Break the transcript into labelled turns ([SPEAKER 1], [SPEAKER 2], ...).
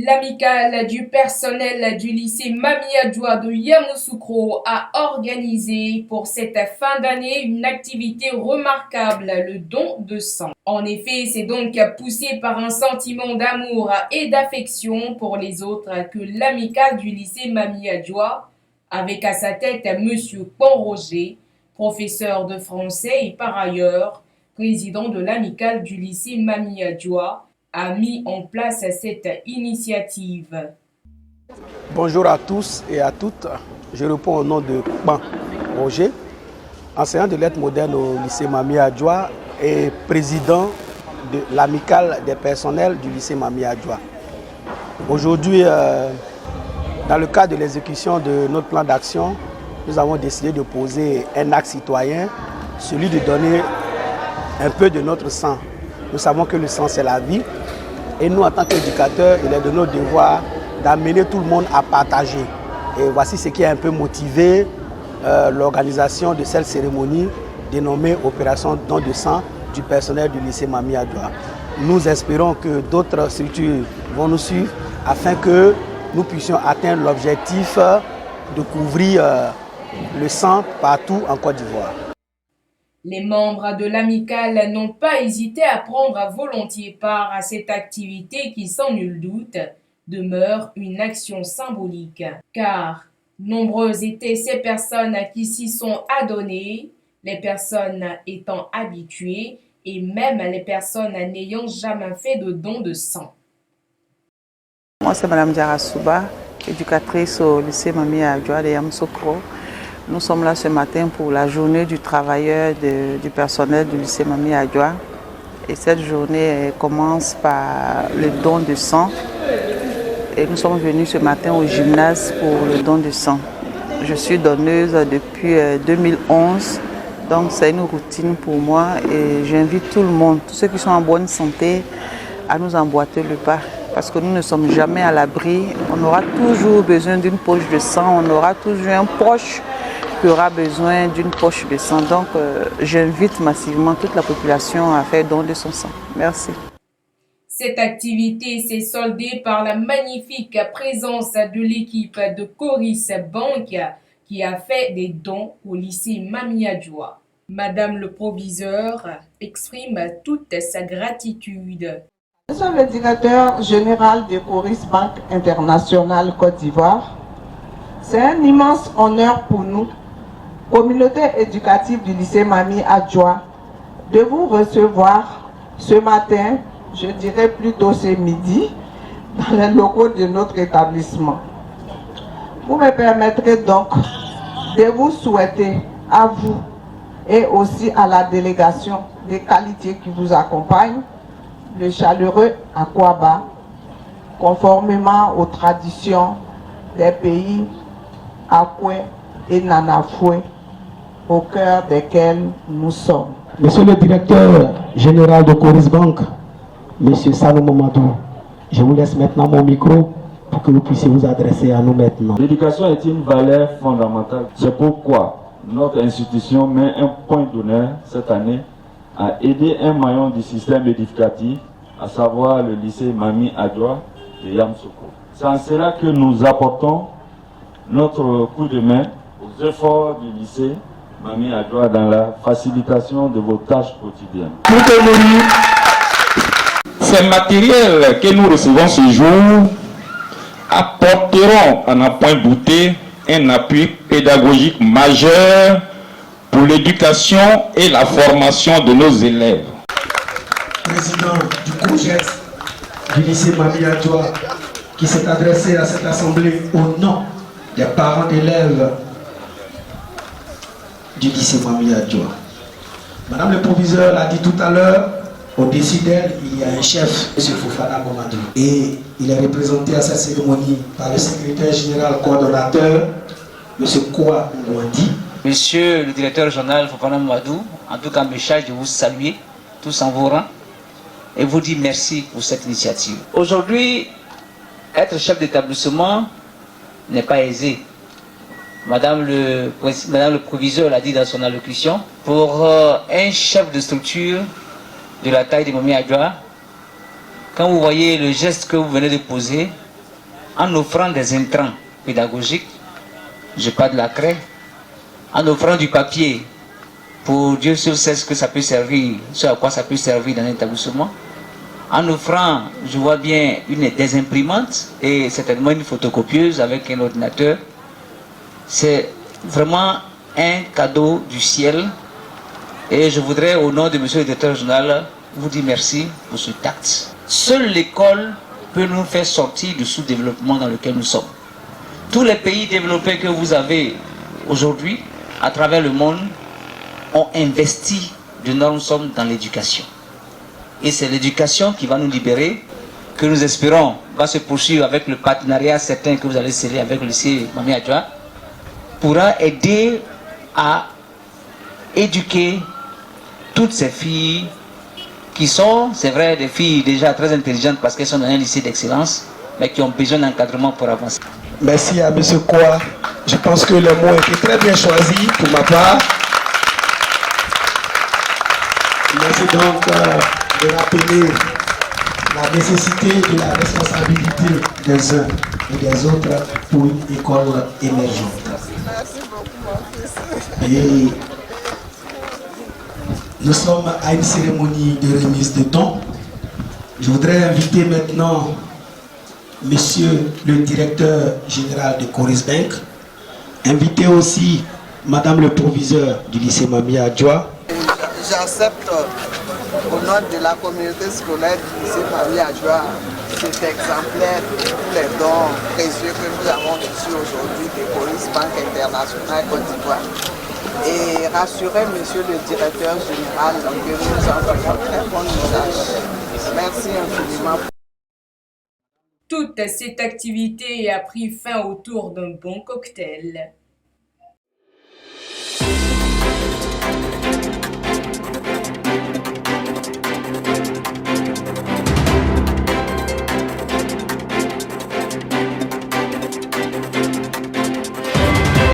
[SPEAKER 1] L'amicale du personnel du lycée Mami Adjoa de Yamoussoukro a organisé pour cette fin d'année une activité remarquable, le don de sang. En effet, c'est donc poussé par un sentiment d'amour et d'affection pour les autres que l'amicale du lycée Mami Adjoa, avec à sa tête Monsieur Pont-Roger, professeur de français et par ailleurs président de l'amicale du lycée Mami Adjoa, a mis en place cette initiative.
[SPEAKER 2] Bonjour à tous et à toutes. Je réponds au nom de Pan Roger, enseignant de lettres modernes au lycée Mami Adjoa et président de l'amicale des personnels du lycée Mami Adjoa. Aujourd'hui, dans le cadre de l'exécution de notre plan d'action, nous avons décidé de poser un acte citoyen, celui de donner un peu de notre sang. Nous savons que le sang, c'est la vie. Et nous, en tant qu'éducateurs, il est de notre devoir d'amener tout le monde à partager. Et voici ce qui a un peu motivé l'organisation de cette cérémonie dénommée Opération Don de sang du personnel du lycée Mami Adjoa. Nous espérons que d'autres structures vont nous suivre afin que nous puissions atteindre l'objectif de couvrir le sang partout en Côte d'Ivoire.
[SPEAKER 1] Les membres de l'amicale n'ont pas hésité à prendre volontiers part à cette activité qui, sans nul doute, demeure une action symbolique. Car nombreuses étaient ces personnes qui s'y sont adonnées, les personnes étant habituées et même les personnes n'ayant jamais fait de don de sang.
[SPEAKER 3] Moi, c'est Mme Diara Souba, éducatrice au lycée Mami Adjoa de Yamoussoukro. Nous sommes là ce matin pour la journée du travailleur du personnel du lycée Mami Adjoa. Et cette journée commence par le don de sang. Et nous sommes venus ce matin au gymnase pour le don de sang. Je suis donneuse depuis 2011, donc c'est une routine pour moi et j'invite tout le monde, tous ceux qui sont en bonne santé, à nous emboîter le pas. Parce que nous ne sommes jamais à l'abri. On aura toujours besoin d'une poche de sang, on aura toujours un proche qui aura besoin d'une poche de sang. Donc, j'invite massivement toute la population à faire don de son sang. Merci.
[SPEAKER 1] Cette activité s'est soldée par la magnifique présence de l'équipe de Coris Bank qui a fait des dons au lycée Mami Adjoa. Madame le proviseur exprime toute sa gratitude.
[SPEAKER 4] Je suis le directeur général de Coris Bank International Côte d'Ivoire. C'est un immense honneur pour nous, communauté éducative du lycée Mami Adjoa, de vous recevoir ce matin, je dirais plutôt ce midi, dans les locaux de notre établissement. Vous me permettrez donc de vous souhaiter à vous et aussi à la délégation des qualités qui vous accompagnent, le chaleureux Akwaba, conformément aux traditions des pays Akwe et Nanafoué, au cœur desquels nous sommes.
[SPEAKER 5] Monsieur le directeur général de Coris Bank, Monsieur Sanou Mamadou, je vous laisse maintenant mon micro pour que vous puissiez vous adresser à nous maintenant.
[SPEAKER 6] L'éducation est une valeur fondamentale. C'est pourquoi notre institution met un point d'honneur cette année à aider un maillon du système éducatif, à savoir le lycée Mami Adjoa de Yamoussoukro. C'est en cela que nous apportons notre coup de main aux efforts du lycée Mami Adjoa dans la facilitation de vos tâches quotidiennes.
[SPEAKER 7] Ces matériels que nous recevons ce jour apporteront en appoint bouté un appui pédagogique majeur pour l'éducation et la formation de nos élèves.
[SPEAKER 5] Président du COGES du lycée Mami Adjoa, qui s'est adressé à cette assemblée au nom des parents d'élèves du lycée Mami Adjoa. Madame le proviseur l'a dit tout à l'heure, au-dessus d'elle, il y a un chef, M. Fofana Mamadou. Et il est représenté à cette cérémonie par le secrétaire général coordonnateur, M. Koua Mwandi.
[SPEAKER 8] Monsieur le directeur général Fofana Mamadou, en tout cas, me charge de vous saluer tous en vos rangs et vous dire merci pour cette initiative. Aujourd'hui, être chef d'établissement n'est pas aisé. Madame le proviseur l'a dit dans son allocution. Pour un chef de structure de la taille de Mami Adjoa, quand vous voyez le geste que vous venez de poser, en offrant des intrants pédagogiques, je parle de la craie, en offrant du papier pour Dieu seul sait ce que ça peut servir, ce à quoi ça peut servir dans un établissement, en offrant, je vois bien, des imprimantes et certainement une photocopieuse avec un ordinateur. C'est vraiment un cadeau du ciel et je voudrais au nom de monsieur le directeur général vous dire merci pour ce tact. Seule l'école peut nous faire sortir du sous-développement dans lequel nous sommes. Tous les pays développés que vous avez aujourd'hui à travers le monde ont investi d'énormes sommes dans l'éducation. Et c'est l'éducation qui va nous libérer, que nous espérons va se poursuivre avec le partenariat certain que vous allez sceller avec le lycée Mami Adjoa, pourra aider à éduquer toutes ces filles qui sont, c'est vrai, des filles déjà très intelligentes parce qu'elles sont dans un lycée d'excellence, mais qui ont besoin d'encadrement pour avancer.
[SPEAKER 5] Merci à M. Koa. Je pense que le mot était très bien choisi pour ma part. Merci donc de rappeler la nécessité de la responsabilité des uns et des autres pour une école émergente. Et nous sommes à une cérémonie de remise de dons. Je voudrais inviter maintenant Monsieur le directeur général de Coris Bank, inviter aussi Madame le proviseur du lycée Mami Adjoa.
[SPEAKER 4] J'accepte au nom de la communauté scolaire du lycée Mami Adjoa cet exemplaire de tous les dons précieux que nous avons reçus aujourd'hui de Coris Bank International Côte d'Ivoire. Et rassurer monsieur le directeur général que nous envoyons un très bon message. Merci infiniment.
[SPEAKER 1] Toute cette activité a pris fin autour d'un bon cocktail.